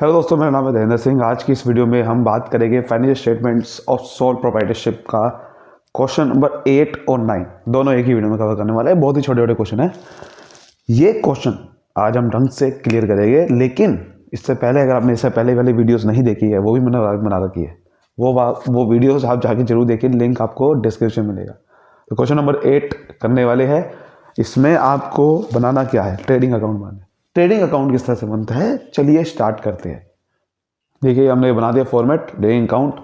Hello दोस्तों, मेरा नाम है धीरेन्द्र सिंह। आज की इस वीडियो में हम बात करेंगे financial statements of sole proprietorship का क्वेश्चन नंबर 8 और 9 दोनों एक ही वीडियो में कवर करने वाले हैं। बहुत ही छोटे छोटे क्वेश्चन है। ये क्वेश्चन आज हम ढंग से क्लियर करेंगे, लेकिन इससे पहले अगर आपने इससे पहले वाली वीडियोस नहीं देखी है, वो भी मैंने बना रखी है। वो वीडियोस आप जाके जरूर देखिए, लिंक आपको डिस्क्रिप्शन में मिलेगा। तो क्वेश्चन नंबर 8 करने वाले हैं। इसमें आपको बनाना क्या है? ट्रेडिंग अकाउंट बनाना है। ट्रेडिंग अकाउंट किस तरह से बनता है, चलिए स्टार्ट करते हैं। देखिए, हमने बना दिया format trading account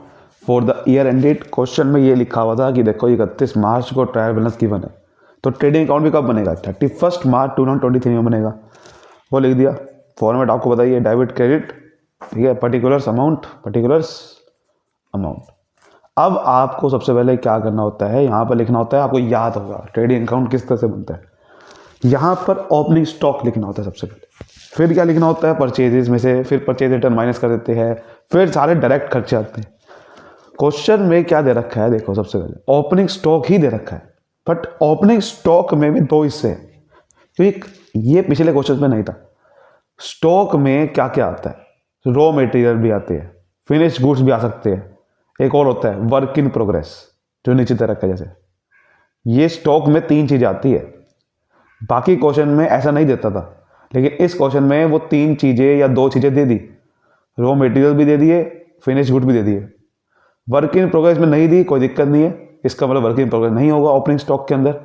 for the year ended. Question में ये लिखा हुआ था कि देखो 31 मार्च को ट्रायल बैलेंस गिवन है, तो ट्रेडिंग अकाउंट भी कब बनेगा? 31 मार्च 2023 में बनेगा। वो लिख दिया। फॉर्मेट आपको बताइए, डेबिट क्रेडिट, ठीक है, पर्टिकुलर्स अमाउंट। अब आपको सबसे पहले क्या करना होता है, यहाँ पर लिखना होता है, आपको याद होगा ट्रेडिंग अकाउंट किस तरह से बनता है। यहाँ पर ओपनिंग स्टॉक लिखना होता है सबसे पहले। फिर क्या लिखना होता है? परचेजेस में से फिर परचेज रिटर्न माइनस कर देते हैं, फिर सारे डायरेक्ट खर्चे आते हैं। क्वेश्चन में क्या दे रखा है? देखो, सबसे पहले ओपनिंग स्टॉक ही दे रखा है, बट ओपनिंग स्टॉक में भी दो हिस्से हैं, क्योंकि ये पिछले क्वेश्चन में नहीं था। स्टॉक में क्या क्या आता है? रॉ मटेरियल भी आते हैं, फिनिश गुड्स भी आ सकते हैं, एक और होता है वर्क इन प्रोग्रेस, जो नीचे दे रखा है। जैसे ये स्टॉक में 3 चीजें आती है। बाकी क्वेश्चन में ऐसा नहीं देता था, लेकिन इस क्वेश्चन में वो 3 चीजें या 2 चीजें दे दी। रॉ मटेरियल भी दे दिए, फिनिश गुड भी दे दिए। वर्क इन प्रोग्रेस में नहीं दी, कोई दिक्कत नहीं है, इसका मतलब वर्क इन प्रोग्रेस नहीं होगा ओपनिंग स्टॉक के अंदर।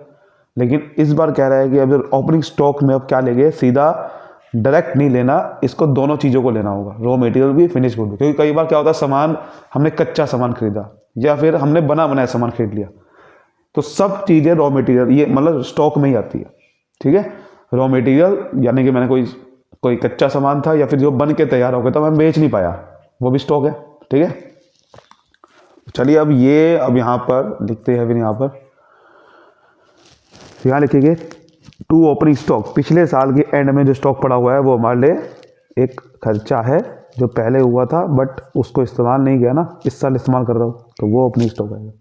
लेकिन इस बार कह रहा है कि अब ओपनिंग स्टॉक में अब क्या लेंगे, सीधा डायरेक्ट नहीं लेना, इसको दोनों चीज़ों को लेना होगा, रॉ मटेरियल भी फिनिश गुड भी। क्योंकि कई बार क्या होता है, सामान हमने कच्चा सामान खरीदा या फिर हमने बना बनाया सामान खरीद लिया, तो सब चीज़ें रॉ मटेरियल ये मतलब स्टॉक में ही आती है। ठीक है, रॉ मटेरियल यानी कि मैंने कोई कच्चा सामान था या फिर जो बन के तैयार हो गया तो मैं बेच नहीं पाया, वो भी स्टॉक है। ठीक है, चलिए अब यहाँ पर लिखते हैं। यहाँ पर यहाँ लिखेंगे टू ओपनिंग स्टॉक। पिछले साल के एंड में जो स्टॉक पड़ा हुआ है वो हमारे लिए एक खर्चा है, जो पहले हुआ था बट उसको इस्तेमाल नहीं किया ना, इस साल इस्तेमाल कर रहा हूँ, तो वो ओपनिंग स्टॉक आएगा।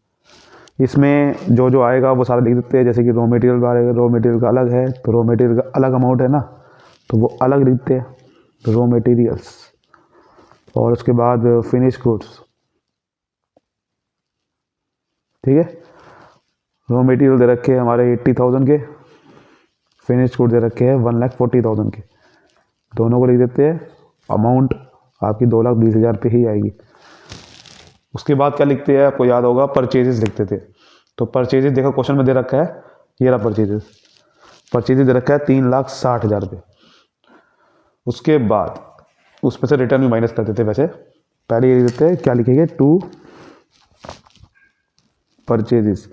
इसमें जो जो आएगा वो सारा लिख देते हैं। जैसे कि रॉ मटेरियल आएगा, रॉ मटेरियल का अलग है, तो रॉ मटेरियल का अलग अमाउंट है ना, तो वो अलग लिखते हैं, तो रॉ मटेरियल्स। और उसके बाद फिनिश गुड्स, ठीक है, रॉ मटेरियल दे रखे हैं हमारे 80,000 के, फिनिश गुड दे रखे हैं 1,40,000 के, दोनों को लिख देते हैं। अमाउंट आपकी 2,20,000 पे ही आएगी। उसके बाद क्या लिखते हैं, आपको याद होगा, परचेजेस लिखते थे। तो परचेजेस देखो क्वेश्चन में दे रखा है, ये रहा परचेजेस दे रखा है 3,60,000 पे। उसके बाद उसमें से रिटर्न भी माइनस कर देते। वैसे पहले ये देते हैं, क्या लिखेंगे, टू परचेजेस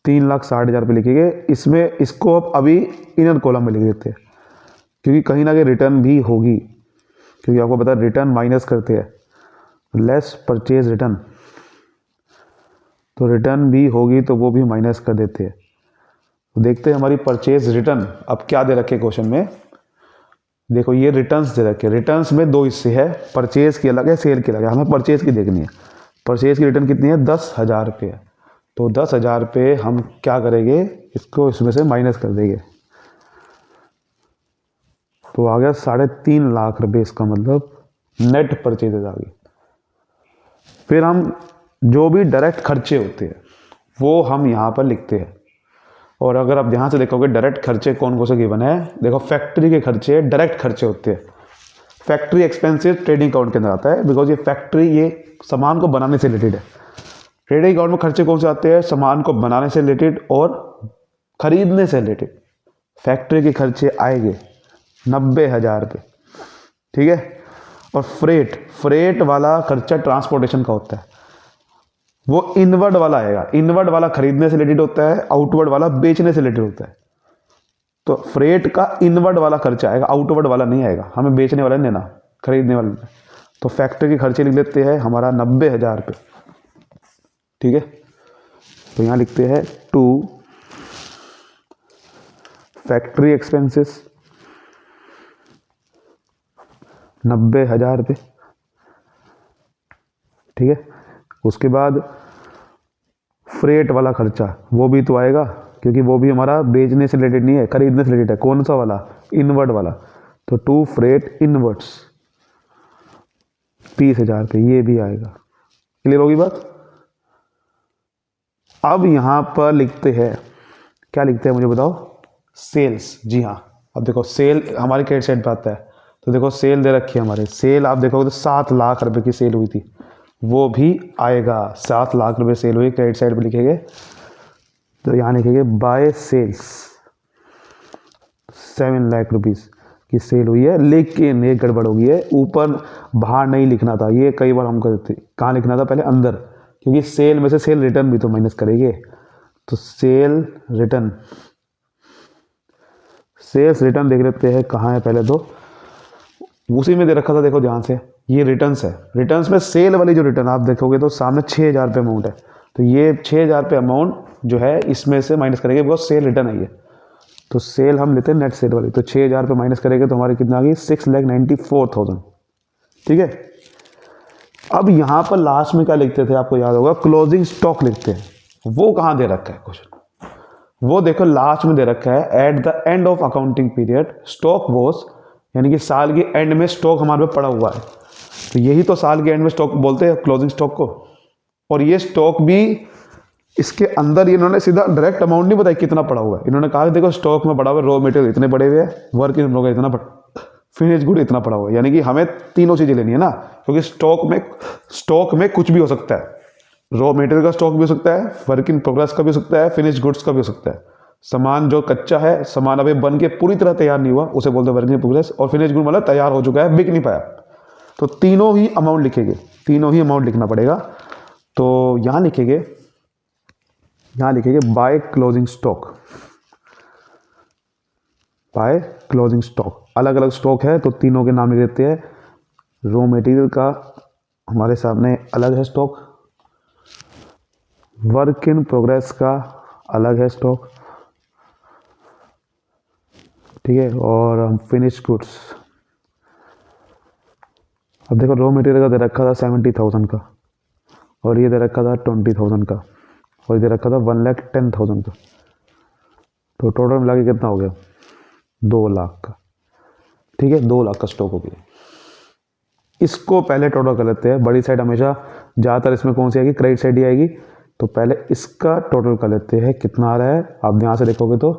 3,60,000 पे लिखेंगे। इसमें इसको अब अभी इनर कॉलम में लिख देते हैं, क्योंकि कहीं ना कहीं रिटर्न भी होगी, क्योंकि आपको पता है रिटर्न माइनस करते हैं, लेस परचेज रिटर्न, तो रिटर्न भी होगी तो वो भी माइनस कर देते हैं। तो देखते हैं हमारी परचेज रिटर्न अब क्या दे रखे क्वेश्चन में। देखो ये रिटर्न्स दे रखे, रिटर्न्स में 2 हिस्से है, परचेज की अलग है, सेल की अलग है। हमें परचेज की देखनी है। परचेज की रिटर्न कितनी है? 10,000 रुपये है। तो 10,000 पे हम क्या करेंगे, इसको इसमें से माइनस कर देंगे, तो आ गया 3.5 लाख रुपये। इसका मतलब नेट परचेजेज आ गई। फिर हम जो भी डायरेक्ट खर्चे होते हैं वो हम यहाँ पर लिखते हैं। और अगर आप ध्यान से देखोगे डायरेक्ट खर्चे कौन कौन से गिवन है, देखो फैक्ट्री के खर्चे डायरेक्ट खर्चे होते हैं। फैक्ट्री एक्सपेंसिव ट्रेडिंग अकाउंट के अंदर आता है, बिकॉज ये फैक्ट्री ये सामान को बनाने से रिलेटेड है। ट्रेडिंग अकाउंट में खर्चे कौन से आते हैं? सामान को बनाने से रिलेटेड और खरीदने से रिलेटेड। फैक्ट्री के खर्चे आएंगे 90,000 रुपये। ठीक है, और फ्रेट वाला खर्चा ट्रांसपोर्टेशन का होता है, वो इनवर्ड वाला आएगा। इनवर्ड वाला खरीदने से रिलेटेड होता है, आउटवर्ड वाला बेचने से रिलेटेड होता है। तो फ्रेट का इनवर्ड वाला खर्चा आएगा, आउटवर्ड वाला नहीं आएगा, हमें बेचने वाला नहीं लेना, खरीदने वाला लेना। तो फैक्ट्री के खर्चे लिख लेते हैं हमारा 90,000 रुपये। ठीक है, तो यहाँ लिखते हैं टू फैक्ट्री एक्सपेंसेस 90,000 रुपये। ठीक है, उसके बाद फ्रेट वाला खर्चा वो भी तो आएगा, क्योंकि वो भी हमारा बेचने से रिलेटेड नहीं है, खरीदने से रिलेटेड है। कौन सा वाला? इनवर्ड वाला। तो टू फ्रेट इनवर्ड्स 20,000 पे, ये भी आएगा। क्लियर होगी बात। अब यहाँ पर लिखते हैं, क्या लिखते हैं मुझे बताओ, सेल्स। जी हाँ, अब देखो सेल हमारे क्रेडिट साइड पे आता है, तो देखो सेल दे रखी है हमारे, सेल आप देखोगे तो 7 लाख रुपए की सेल हुई थी, वो भी आएगा। 7 लाख रुपए सेल हुई, क्रेडिट साइड पे लिखेंगे, तो यहाँ लिखेंगे बाय सेल्स 7 लाख रुपीज़ की सेल हुई है। लेकिन एक गड़बड़ हो गई है, ऊपर बाहर नहीं लिखना था, ये कई बार हम करते, कहाँ लिखना था पहले अंदर, क्योंकि सेल में से सेल रिटर्न भी तो माइनस करेंगे। तो सेल रिटर्न, सेल्स रिटर्न देख लेते हैं कहाँ है पहले, तो उसी में दे रखा था, देखो ध्यान से, ये रिटर्न्स है। रिटर्न्स में सेल वाली जो रिटर्न आप देखोगे तो सामने 6,000 रुपये अमाउंट है, तो ये 6,000 रुपये अमाउंट जो है इसमें से माइनस करेंगे, बिकॉज सेल रिटर्न है ये। तो सेल हम लेते हैं नेट सेल वाली, तो 6,000 रुपये माइनस करेंगे तो हमारी कितना आ गई, 6,94,000। ठीक है। अब यहाँ पर लास्ट में क्या लिखते थे आपको याद होगा, क्लोजिंग स्टॉक लिखते हैं। वो कहाँ दे रखा है क्वेश्चन, वो देखो लास्ट में दे रखा है, at the end of accounting period stock was, यानी कि साल के एंड में स्टॉक हमारे पे पड़ा हुआ है, तो यही तो साल के एंड में स्टॉक बोलते हैं, क्लोजिंग स्टॉक को। और ये स्टॉक भी इसके अंदर इन्होंने सीधा डायरेक्ट अमाउंट नहीं बताया कितना पड़ा हुआ है, इन्होंने कहा देखो स्टॉक में पड़ा हुआ है, रॉ मटेरियल इतने पड़े हुए हैं, वर्क इन प्रोग्रेस इतना पड़ा, फिनिश गुड इतना पड़ा हुआ है। यानी कि हमें तीनों चीज़ें लेनी है ना, क्योंकि स्टॉक में कुछ भी हो सकता है, रॉ मटेरियल का स्टॉक भी हो सकता है, वर्क इन प्रोग्रेस का भी हो सकता है, फिनिश गुड्स का भी हो सकता है। सामान जो कच्चा है, सामान अभी बन के पूरी तरह तैयार नहीं हुआ, उसे बोलते हैं वर्क इन प्रोग्रेस, और फिनिश गुड मतलब तैयार हो चुका है, बिक नहीं पाया। तो तीनों ही अमाउंट लिखेंगे, तीनों ही अमाउंट लिखना पड़ेगा। तो यहाँ लिखेंगे by closing stock, by closing stock, अलग अलग स्टॉक है तो तीनों के नाम लिख देते हैं। रॉ मटेरियल का हमारे सामने अलग है स्टॉक, वर्क इन प्रोग्रेस का अलग है स्टॉक, ठीक है, और हम फिनिश गुड्स, अब देखो रॉ मटेरियल का दे रखा था 70,000 का, और ये दे रखा था 20,000 का, और ये दे रखा था 1,10,000 का, तो टोटल मिला के कितना हो गया, 2 लाख का। ठीक है, 2 लाख का स्टॉक हो गया। इसको पहले टोटल कर लेते हैं, बड़ी साइड हमेशा ज़्यादातर इसमें कौन सी आएगी, क्रेडिट साइड ही आएगी, तो पहले इसका टोटल कर लेते हैं कितना आ रहा है। आप यहाँ से देखोगे तो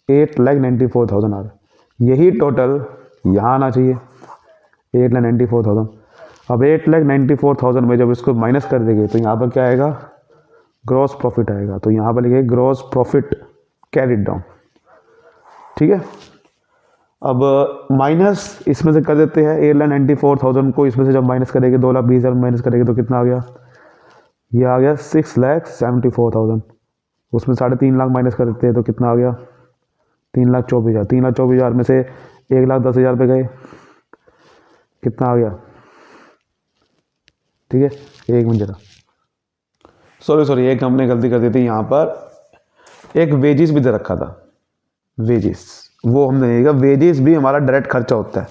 8,94,000 आ रहा है, यही टोटल यहाँ आना चाहिए 8,94,000। अब 8,94,000 में जब इसको माइनस कर देंगे तो यहाँ पर क्या आएगा, ग्रॉस प्रॉफिट आएगा, तो यहाँ पर लिखिए ग्रॉस प्रॉफिट कैरिड डाउन। ठीक है, अब माइनस इसमें से कर देते हैं 8,94,000 को, इसमें से जब माइनस करेंगे 2,20,000 माइनस करेंगे तो कितना आ गया, ये आ गया 6,74,000। उसमें 3.5 लाख माइनस कर देते हैं तो कितना आ गया, 3,24,000। 3,24,000 में से 1,10,000 पे गए, कितना आ गया, ठीक है, एक मिनट जरा, सॉरी एक हमने गलती कर दी थी, यहाँ पर एक वेजिस भी दे रखा था, वेजिस, वो हमने देखा, वेजिस भी हमारा डायरेक्ट खर्चा होता है,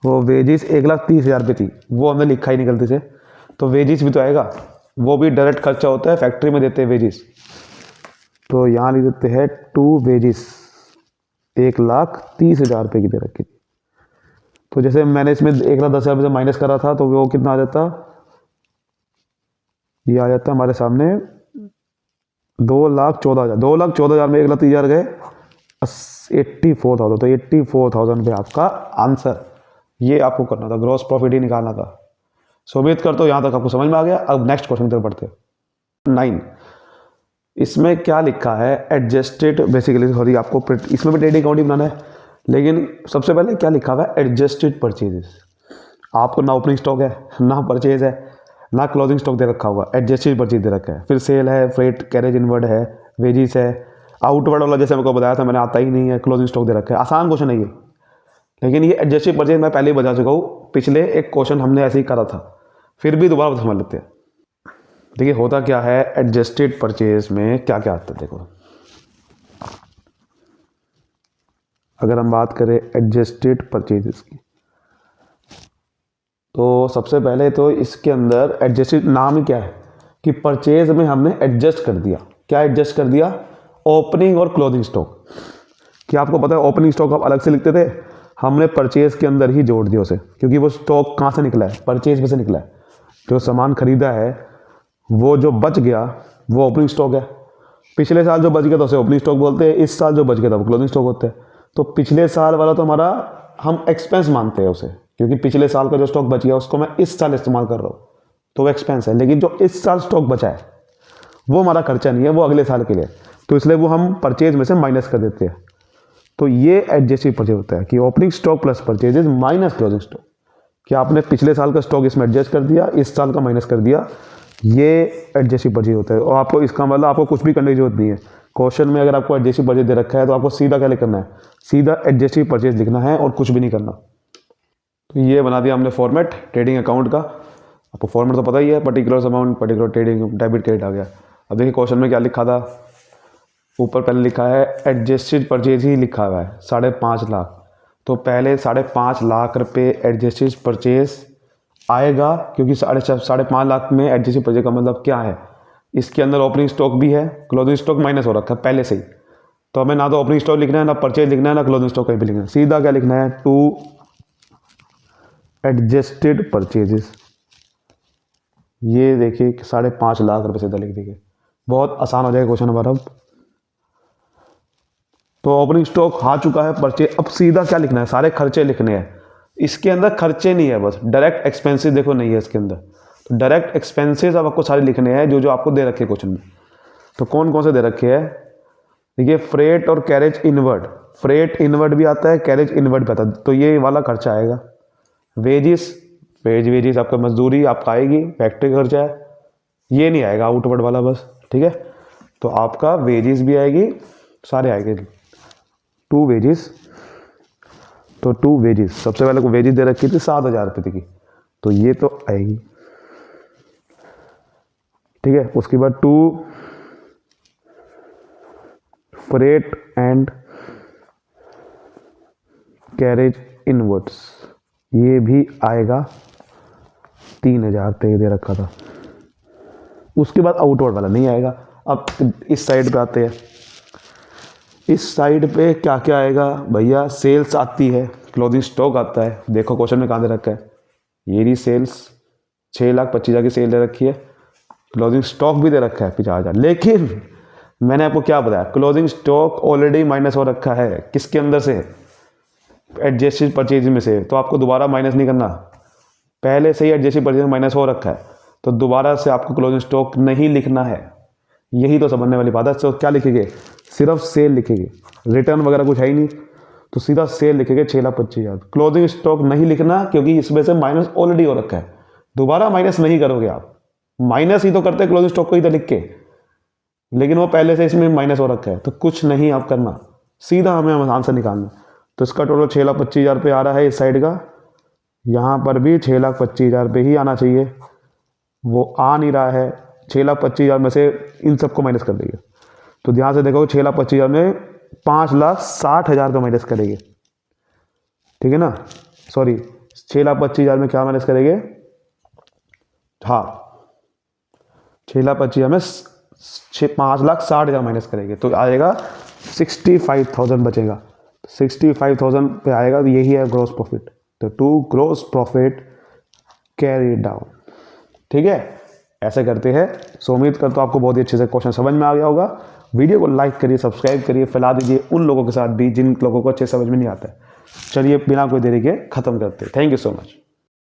वो वेजिस 1,30,000 पे थी, वो हमने लिखा ही नहीं गलती से, तो वेजिस भी तो आएगा, वो भी डायरेक्ट खर्चा होता है, फैक्ट्री में देते हैं वेजिस, तो यहाँ लिख देते हैं 2 वेजिस 1,30,000 रुपये की दे रखी थी। तो जैसे मैंने इसमें 1,10,000 से माइनस करा था तो वो कितना आ जाता, ये आ जाता हमारे सामने 2,14,000। 2,14,000 में 1,30,000 गए, 84,000, तो 84,000 पे आपका आंसर। ये आपको करना था, ग्रॉस प्रॉफिट ही निकालना था। सो उम्मीद करता हूँ यहाँ तक आपको समझ में आ गया। अब नेक्स्ट क्वेश्चन की तरफ बढ़ते हैं। 9, इसमें क्या लिखा है, एडजस्टेड, बेसिकली सॉरी आपको इसमें भी ट्रेडिंग अकाउंट ही बनाना है, लेकिन सबसे पहले क्या लिखा हुआ है, एडजस्टेड परचेजेस। आपको ना ओपनिंग स्टॉक है, ना परचेज है, ना क्लोजिंग स्टॉक दे रखा हुआ, एडजस्टेड परचेज दे रखा है। फिर सेल है, फ्रेट, कैरेज इनवर्ड है, वेजिस है, आउटवर्ड वाला जैसे मेरे को बताया था मैंने आता ही नहीं है, क्लोजिंग स्टॉक दे रखा है। आसान क्वेश्चन है ये, लेकिन ये एडजस्टेड परचेज मैं पहले ही बता चुका हूँ, पिछले एक क्वेश्चन हमने ऐसे ही करा था, फिर भी दोबारा समझ लेते हैं। देखिए होता क्या है, एडजस्टेड परचेज में क्या क्या आता है। देखो अगर हम बात करें एडजस्टेड परचेजेस की, तो सबसे पहले तो इसके अंदर एडजस्टेड नाम ही क्या है कि परचेज में हमने एडजस्ट कर दिया। क्या एडजस्ट कर दिया, ओपनिंग और क्लोजिंग स्टॉक। क्या आपको पता है ओपनिंग स्टॉक आप अलग से लिखते थे, हमने परचेज के अंदर ही जोड़ दिया उसे, क्योंकि वो स्टॉक कहाँ से निकला है, परचेज में से निकला है। जो सामान खरीदा है वो जो बच गया वो ओपनिंग स्टॉक है। पिछले साल जो बच गया था उसे ओपनिंग स्टॉक बोलते हैं, इस साल जो बच गया था वो क्लोजिंग स्टॉक होता है। तो पिछले साल वाला तो हमारा हम एक्सपेंस मानते हैं उसे, क्योंकि पिछले साल का जो स्टॉक बच गया उसको मैं इस साल इस्तेमाल कर रहा हूँ, तो वो एक्सपेंस है। लेकिन जो इस साल स्टॉक बचा है वो हमारा खर्चा नहीं है, वो अगले साल के लिए, तो इसलिए वो हम परचेज में से माइनस कर देते हैं। तो ये एडजस्टिव परचेज होता है कि opening stock plus purchases minus closing stock, कि आपने पिछले साल का स्टॉक इसमें एडजस्ट कर दिया, इस साल का माइनस कर दिया, ये एडजस्टिव परचेज होता है। और आपको इसका मतलब आपको कुछ भी करने की जरूरत नहीं है। क्वेश्चन में अगर आपको एडजस्टिव परचेज दे रखा है तो आपको सीधा क्या लिखना है, सीधा एडजस्टिव परचेज लिखना है और कुछ भी नहीं करना। तो ये बना दिया हमने फॉर्मेट ट्रेडिंग अकाउंट का। आपको फॉर्मेट तो पता ही है, particular amount, particular trading, debit credit आ गया। अब देखिए क्वेश्चन में क्या लिखा था, ऊपर पहले लिखा है एडजस्टेड परचेज ही लिखा हुआ है 5.5 लाख। तो पहले 5.5 लाख रुपये एडजस्टेड परचेज आएगा, क्योंकि 5.5 लाख में एडजस्टेड परचेज का मतलब क्या है, इसके अंदर ओपनिंग स्टॉक भी है, क्लोजिंग स्टॉक माइनस हो रखा है पहले से ही। तो हमें ना तो ओपनिंग स्टॉक लिखना है, ना परचेज लिखना है, ना क्लोजिंग स्टॉक कहीं भी लिखना है। सीधा क्या लिखना है, टू एडजस्टेड परचेजेस। ये देखिए 5.5 लाख रुपये सीधा लिख दीजिए, बहुत आसान हो जाएगा क्वेश्चन हमारा। अब तो ओपनिंग स्टॉक आ चुका है, परचेज। अब सीधा क्या लिखना है, सारे खर्चे लिखने हैं। इसके अंदर खर्चे नहीं है, बस डायरेक्ट एक्सपेंसेस देखो नहीं है इसके अंदर। तो डायरेक्ट एक्सपेंसेस अब आपको सारे लिखने हैं जो जो आपको दे रखे क्वेश्चन में। तो कौन कौन से दे रखे हैं, देखिए फ्रेट और कैरेज इनवर्ड। फ्रेट इनवर्ड भी आता है, कैरेज इनवर्ड भी आता है, तो ये वाला खर्चा आएगा। वेजिस, वेजिस आपका मजदूरी आपका आएगी, फैक्ट्री का खर्चा है, ये नहीं आएगा आउटवर्ड वाला बस, ठीक है। तो आपका वेजिस भी आएगी, सारे आएंगे। टू वेजिस, तो टू वेजिस सबसे पहले को वेजिस दे रखी थी 7,000 रुपये की, तो ये तो आएगी, ठीक है। उसके बाद to freight and carriage inwards, ये भी आएगा 3,000 रुपये दे रखा था। उसके बाद आउटवर्ड वाला नहीं आएगा। अब इस साइड पे आते हैं, इस साइड पे क्या क्या आएगा भैया, सेल्स आती है, क्लोजिंग स्टॉक आता है। देखो क्वेश्चन में कहाँ दे रखा है, ये रही सेल्स, 6,25,000 की सेल दे रखी है, क्लोजिंग स्टॉक भी दे रखा है 50,000। लेकिन मैंने आपको क्या बताया, क्लोजिंग स्टॉक ऑलरेडी माइनस हो रखा है, किसके अंदर से, एडजस्टेड परचेज में से। तो आपको दोबारा माइनस नहीं करना, पहले से ही एडजस्टेड परचेज माइनस हो रखा है, तो दोबारा से आपको क्लोजिंग स्टॉक नहीं लिखना है। यही तो समझने वाली बात है। तो क्या लिखेंगे, सिर्फ सेल लिखेंगे, रिटर्न वगैरह कुछ है ही नहीं, तो सीधा सेल लिखेंगे 6,25,000। क्लोजिंग स्टॉक नहीं लिखना, क्योंकि इसमें से माइनस ऑलरेडी हो रखा है, दोबारा माइनस नहीं करोगे आप। माइनस ही तो करते हैं क्लोजिंग स्टॉक को इधर लिख के, लेकिन वो पहले से इसमें माइनस हो रखा है, तो कुछ नहीं आप करना, सीधा हमें आंसर निकालना। तो इसका टोटल 6,25,000 रुपये आ रहा है इस साइड का, यहाँ पर भी 6,25,000 रुपये ही आना चाहिए, वो आ नहीं रहा है। 6,25,000 में से इन सबको माइनस कर देंगे, तो ध्यान से देखो 6,25,000 में 5,60,000 का माइनस करेंगे, ठीक है ना। सॉरी, 6,25,000 में क्या माइनस करेंगे, हाँ 6,25,000 में 5,60,000 माइनस करेंगे, तो आएगा 65,000 बचेगा। 65,000 पे आएगा, तो यही है ग्रॉस प्रॉफिट। तो to gross profit carry down, ठीक है, ऐसे करते हैं। सो उम्मीद करता हूँ आपको बहुत ही अच्छे से क्वेश्चन समझ में आ गया होगा। वीडियो को लाइक करिए, सब्सक्राइब करिए, फैला दीजिए उन लोगों के साथ भी जिन लोगों को अच्छे समझ में नहीं आता है। चलिए बिना कोई देरी के खत्म करते हैं। Thank you so much.